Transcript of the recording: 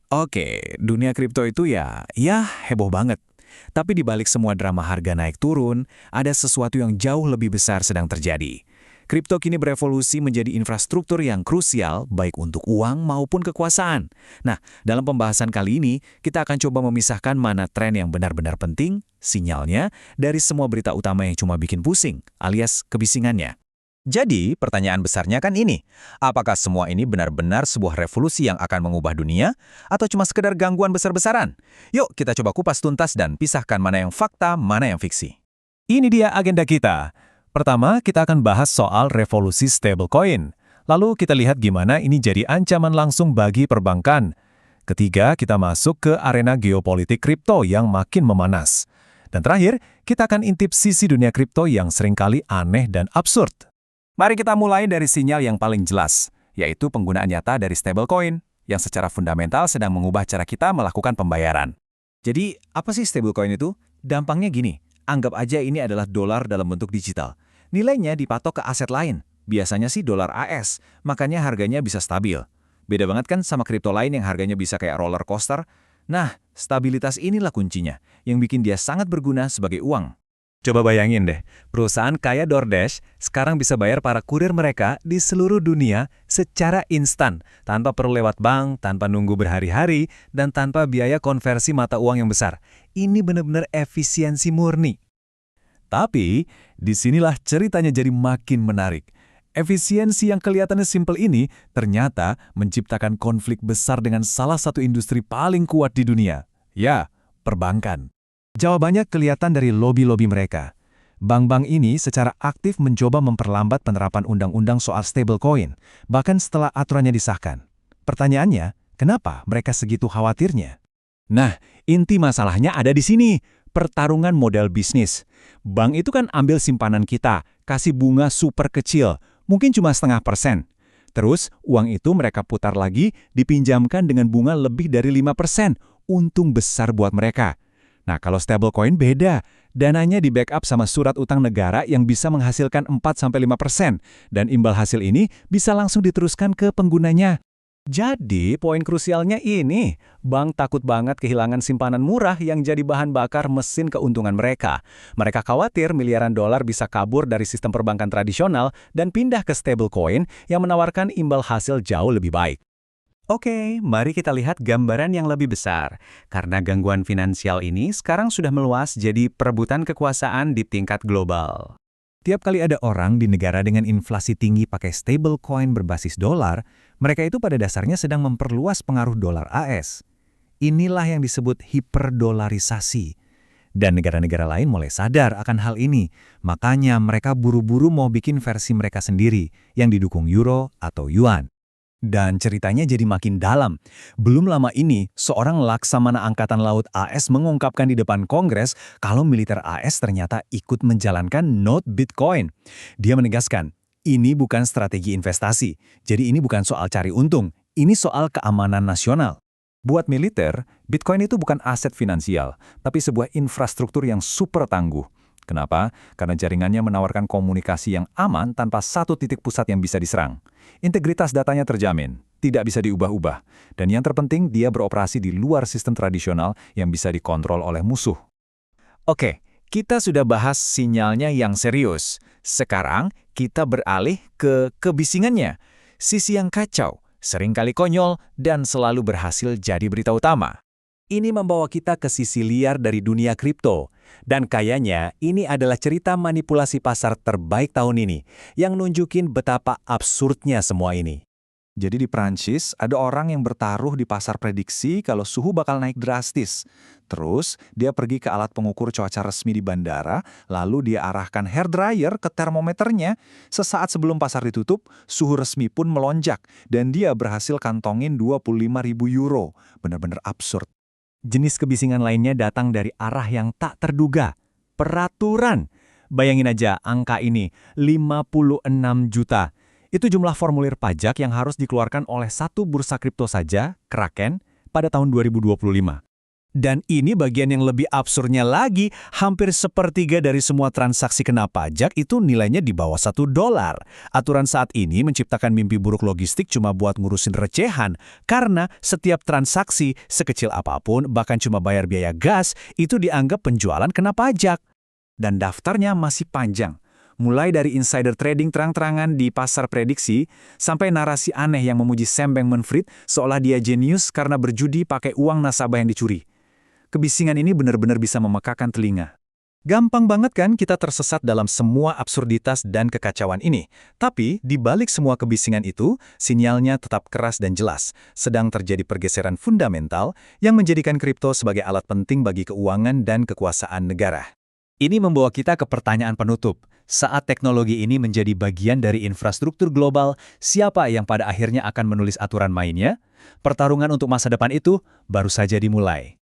Oke, dunia kripto itu ya heboh banget. Tapi di balik semua drama harga naik turun, ada sesuatu yang jauh lebih besar sedang terjadi. Kripto kini berevolusi menjadi infrastruktur yang krusial baik untuk uang maupun kekuasaan. Nah, dalam pembahasan kali ini, kita akan coba memisahkan mana tren yang benar-benar penting, sinyalnya, dari semua berita utama yang cuma bikin pusing, alias kebisingannya. Jadi, pertanyaan besarnya kan ini, apakah semua ini benar-benar sebuah revolusi yang akan mengubah dunia, atau cuma sekedar gangguan besar-besaran? Yuk, kita coba kupas tuntas dan pisahkan mana yang fakta, mana yang fiksi. Ini dia agenda kita. Pertama, kita akan bahas soal revolusi stablecoin. Lalu kita lihat gimana ini jadi ancaman langsung bagi perbankan. Ketiga, kita masuk ke arena geopolitik kripto yang makin memanas. Dan terakhir, kita akan intip sisi dunia kripto yang seringkali aneh dan absurd. Mari kita mulai dari sinyal yang paling jelas, yaitu penggunaan nyata dari stablecoin, yang secara fundamental sedang mengubah cara kita melakukan pembayaran. Jadi, apa sih stablecoin itu? Dampaknya gini, anggap aja ini adalah dolar dalam bentuk digital. Nilainya dipatok ke aset lain, biasanya sih dolar AS, makanya harganya bisa stabil. Beda banget kan sama kripto lain yang harganya bisa kayak roller coaster? Nah, stabilitas inilah kuncinya, yang bikin dia sangat berguna sebagai uang. Coba bayangin deh, perusahaan kayak DoorDash sekarang bisa bayar para kurir mereka di seluruh dunia secara instan, tanpa perlu lewat bank, tanpa nunggu berhari-hari, dan tanpa biaya konversi mata uang yang besar. Ini benar-benar efisiensi murni. Tapi, disinilah ceritanya jadi makin menarik. Efisiensi yang kelihatannya simpel ini ternyata menciptakan konflik besar dengan salah satu industri paling kuat di dunia. Ya, perbankan. Jawabannya kelihatan dari lobi-lobi mereka. Bank-bank ini secara aktif mencoba memperlambat penerapan undang-undang soal stablecoin, bahkan setelah aturannya disahkan. Pertanyaannya, kenapa mereka segitu khawatirnya? Nah, inti masalahnya ada di sini, pertarungan model bisnis. Bank itu kan ambil simpanan kita, kasih bunga super kecil, mungkin cuma 0,5%. Terus, uang itu mereka putar lagi, dipinjamkan dengan bunga lebih dari 5%, untung besar buat mereka. Nah, kalau stablecoin beda. Dananya di-backup sama surat utang negara yang bisa menghasilkan 4-5%, dan imbal hasil ini bisa langsung diteruskan ke penggunanya. Jadi, poin krusialnya ini, bank takut banget kehilangan simpanan murah yang jadi bahan bakar mesin keuntungan mereka. Mereka khawatir miliaran dolar bisa kabur dari sistem perbankan tradisional dan pindah ke stablecoin yang menawarkan imbal hasil jauh lebih baik. Oke, mari kita lihat gambaran yang lebih besar. Karena gangguan finansial ini sekarang sudah meluas jadi perebutan kekuasaan di tingkat global. Tiap kali ada orang di negara dengan inflasi tinggi pakai stablecoin berbasis dolar, mereka itu pada dasarnya sedang memperluas pengaruh dolar AS. Inilah yang disebut hiperdolarisasi. Dan negara-negara lain mulai sadar akan hal ini. Makanya mereka buru-buru mau bikin versi mereka sendiri yang didukung euro atau yuan. Dan ceritanya jadi makin dalam. Belum lama ini, seorang Laksamana Angkatan Laut AS mengungkapkan di depan Kongres kalau militer AS ternyata ikut menjalankan node Bitcoin. Dia menegaskan, ini bukan strategi investasi, jadi ini bukan soal cari untung, ini soal keamanan nasional. Buat militer, Bitcoin itu bukan aset finansial, tapi sebuah infrastruktur yang super tangguh. Kenapa? Karena jaringannya menawarkan komunikasi yang aman tanpa satu titik pusat yang bisa diserang. Integritas datanya terjamin, tidak bisa diubah-ubah. Dan yang terpenting, dia beroperasi di luar sistem tradisional yang bisa dikontrol oleh musuh. Oke, kita sudah bahas sinyalnya yang serius. Sekarang, kita beralih ke kebisingannya. Sisi yang kacau, seringkali konyol, dan selalu berhasil jadi berita utama. Ini membawa kita ke sisi liar dari dunia kripto. Dan kayaknya ini adalah cerita manipulasi pasar terbaik tahun ini, yang nunjukin betapa absurdnya semua ini. Jadi di Prancis, ada orang yang bertaruh di pasar prediksi kalau suhu bakal naik drastis. Terus, dia pergi ke alat pengukur cuaca resmi di bandara, lalu dia arahkan hairdryer ke termometernya. Sesaat sebelum pasar ditutup, suhu resmi pun melonjak, dan dia berhasil kantongin 25.000 euro. Benar-benar absurd. Jenis kebisingan lainnya datang dari arah yang tak terduga. Peraturan. Bayangin aja angka ini, 56 juta. Itu jumlah formulir pajak yang harus dikeluarkan oleh satu bursa kripto saja, Kraken, pada tahun 2025. Dan ini bagian yang lebih absurdnya lagi, hampir sepertiga dari semua transaksi kena pajak itu nilainya di bawah $1. Aturan saat ini menciptakan mimpi buruk logistik cuma buat ngurusin recehan, karena setiap transaksi, sekecil apapun, bahkan cuma bayar biaya gas, itu dianggap penjualan kena pajak. Dan daftarnya masih panjang. Mulai dari insider trading terang-terangan di pasar prediksi, sampai narasi aneh yang memuji Sam Bankman-Fried seolah dia jenius karena berjudi pakai uang nasabah yang dicuri. Kebisingan ini benar-benar bisa memekakan telinga. Gampang banget kan kita tersesat dalam semua absurditas dan kekacauan ini. Tapi, di balik semua kebisingan itu, sinyalnya tetap keras dan jelas. Sedang terjadi pergeseran fundamental yang menjadikan kripto sebagai alat penting bagi keuangan dan kekuasaan negara. Ini membawa kita ke pertanyaan penutup. Saat teknologi ini menjadi bagian dari infrastruktur global, siapa yang pada akhirnya akan menulis aturan mainnya? Pertarungan untuk masa depan itu baru saja dimulai.